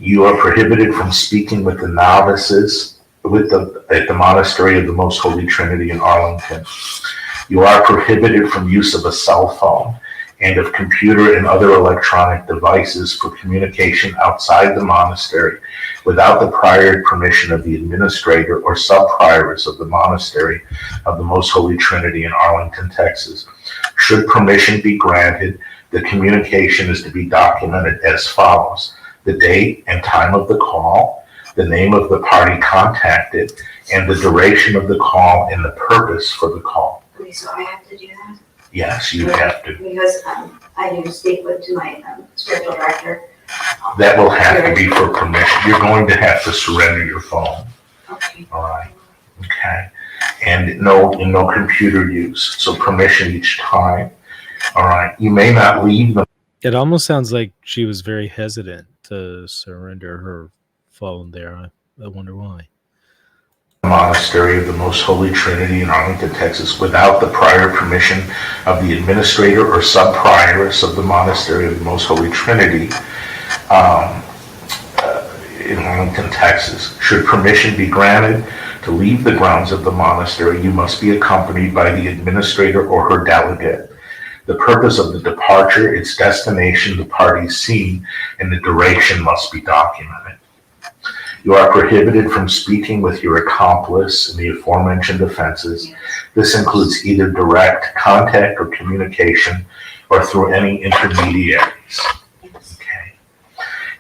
You are prohibited from speaking with the novices at the Monastery of the Most Holy Trinity in Arlington. You are prohibited from use of a cell phone and of computer and other electronic devices for communication outside the monastery without the prior permission of the administrator or sub-prioress of the Monastery of the Most Holy Trinity in Arlington, Texas. Should permission be granted, the communication is to be documented as follows: the date and time of the call, the name of the party contacted, and the duration of the call and the purpose for the call. Okay, so I have to do that? Yes, you have to. Because I do speak to my spiritual director. That will have to be for permission. You're going to have to surrender your phone. Okay. All right. Okay. And no computer use. So permission each time. All right. You may not leave the. It almost sounds like she was very hesitant to surrender her phone there. I wonder why. Monastery of the Most Holy Trinity in Arlington, Texas, without the prior permission of the administrator or sub-prioress of the Monastery of the Most Holy Trinity in Arlington, Texas. Should permission be granted to leave the grounds of the monastery, you must be accompanied by the administrator or her delegate. The purpose of the departure, its destination, the parties seen, and the duration must be documented. You are prohibited from speaking with your accomplice in the aforementioned offenses. This includes either direct contact or communication or through any intermediaries. Okay.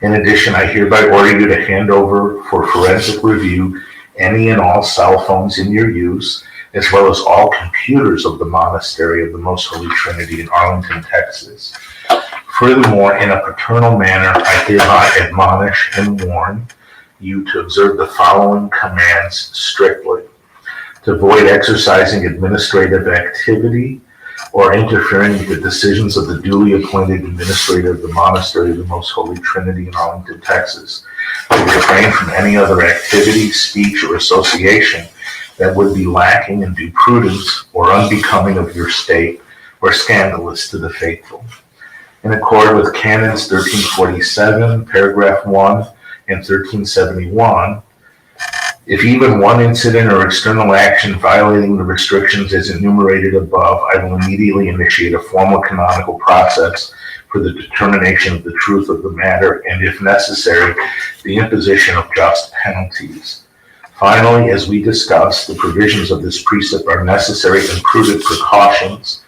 In addition, I hereby order you to hand over for forensic review any and all cell phones in your use, as well as all computers of the Monastery of the Most Holy Trinity in Arlington, Texas. Furthermore, in a paternal manner, I hereby admonish and warn you to observe the following commands strictly: to avoid exercising administrative activity or interfering with the decisions of the duly appointed administrator of the Monastery of the Most Holy Trinity in Arlington, Texas, to refrain from any other activity, speech, or association that would be lacking in due prudence or unbecoming of your state or scandalous to the faithful. In accord with Canons 1347, paragraph 1, and 1371, if even one incident or external action violating the restrictions as enumerated above, I will immediately initiate a formal canonical process for the determination of the truth of the matter, and if necessary, the imposition of just penalties. Finally, as we discussed, the provisions of this precept are necessary and prudent precautions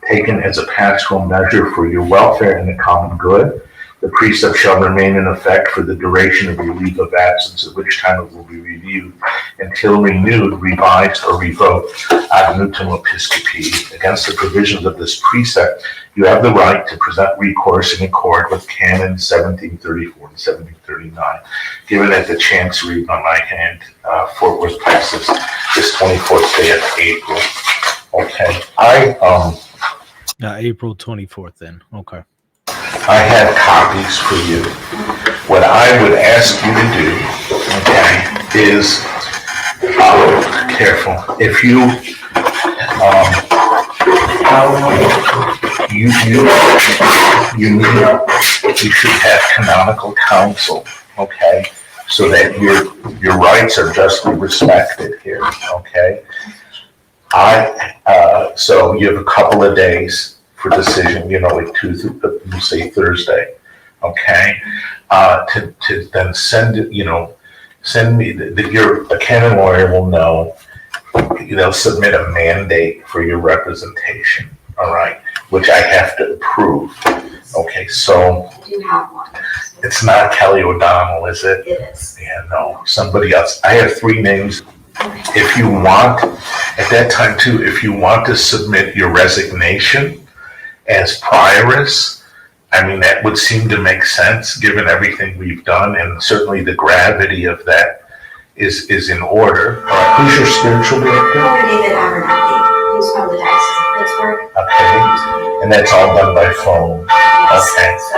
taken as a pastoral measure for your welfare and the common good. The precept shall remain in effect for the duration of your leave of absence, at which time it will be reviewed until renewed, revised, or revoked ad nutum episcopi. Against the provisions of this precept, you have the right to present recourse in accord with Canon 1734 and 1739. Given at the Chancery on my hand, Fort Worth, Texas, this 24th day of April. Okay, April 24th then. Okay. I have copies for you. What I would ask you to do, okay, is careful. If you you should have canonical counsel, okay, so that your rights are justly respected here, okay. So you have a couple of days for decision, like you say Thursday, okay, to then send me a canon lawyer will know. They'll submit a mandate for your representation, all right, which I have to approve. Okay, so I do have one. it's not Kelly O'Donnell, is it? It is. Yeah, no, somebody else. I have 3 names. If you want, at that time too, if you want to submit your resignation as prioress, I mean, that would seem to make sense given everything we've done, and certainly the gravity of that is in order. Who's your spiritual director? David Abernathy, who's from the Diocese of Pittsburgh. Okay, and that's all done by phone. Yes. Okay. So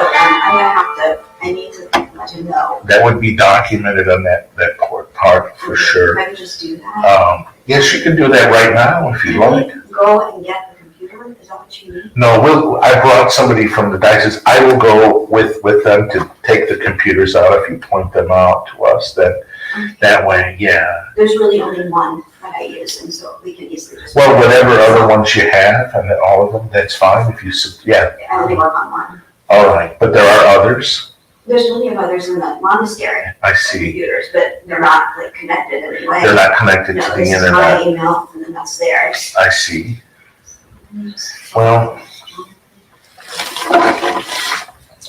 I need to let him know. That would be documented on that part for sure. I can just do that. Yes, you can do that right now if you'd like. Go and get the computer with them? Is that what you mean? No, I brought somebody from the diocese. I will go with them to take the computers out if you point them out to us. That way, yeah. There's really only one that I use, and so we can easily just. Well, whatever other ones you have, and all of them, that's fine if you, yeah. I only work on one. All right, but there are others? There's plenty of others in the monastery. I see. Computers, but they're not like connected in any way. They're not connected No, to the this is internet. my email, and then that's theirs. I see. Well,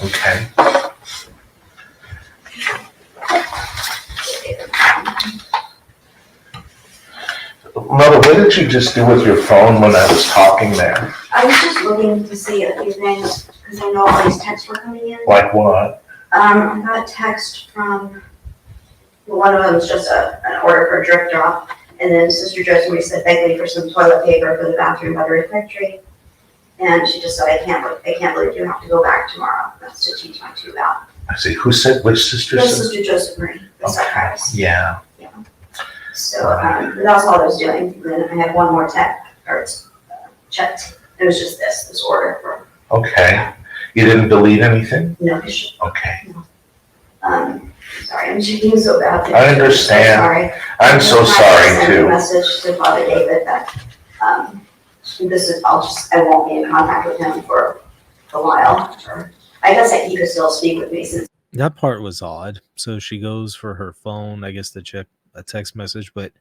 okay. Mother, what did you just do with your phone when I was talking there? I was just looking to see a few things, because I know all these texts were coming in. Like what? I got a text from, well, one of them was just an order for a drip drop, and then Sister Josephine said, beg me for some toilet paper for the bathroom by the refectory. And she just said, I can't believe you have to go back tomorrow. That's to teach my tube out. I see. Who said, which sister Yes, said? Sister Josephine, the psychiatrist. Yeah. So that's all I was doing. And then I had one more checked. It was just this order for. Okay. You didn't delete anything? No issue. Okay. Sorry, I'm checking so bad. I understand. Sorry. I'm so sorry I sent a too. message to Father David that I won't be in contact with him for a while. I guess he could still speak with me since. That part was odd. So she goes for her phone, I guess, to check a text message, but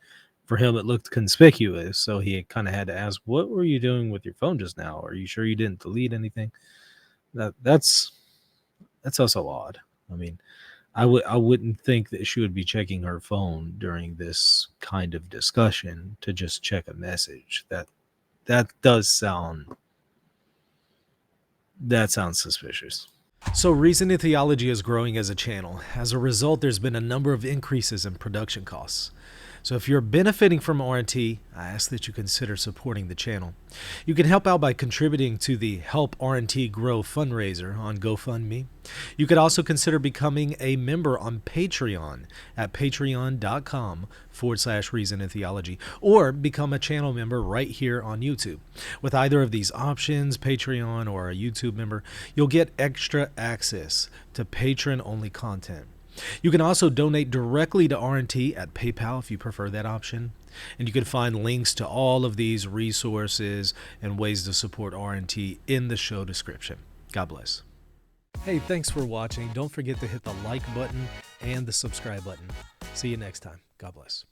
for him it looked conspicuous. So he kind of had to ask, what were you doing with your phone just now? Are you sure you didn't delete anything? That's also odd. I mean, I wouldn't think that she would be checking her phone during this kind of discussion to just check a message. That sounds suspicious. So Reason in Theology is growing as a channel. As a result, there's been a number of increases in production costs. So if you're benefiting from RNT, I ask that you consider supporting the channel. You can help out by contributing to the Help RNT Grow fundraiser on GoFundMe. You could also consider becoming a member on Patreon at patreon.com/Reason in Theology, or become a channel member right here on YouTube. With either of these options, Patreon or a YouTube member, you'll get extra access to patron-only content. You can also donate directly to RNT at PayPal if you prefer that option. And you can find links to all of these resources and ways to support RNT in the show description. God bless. Hey, thanks for watching. Don't forget to hit the like button and the subscribe button. See you next time. God bless.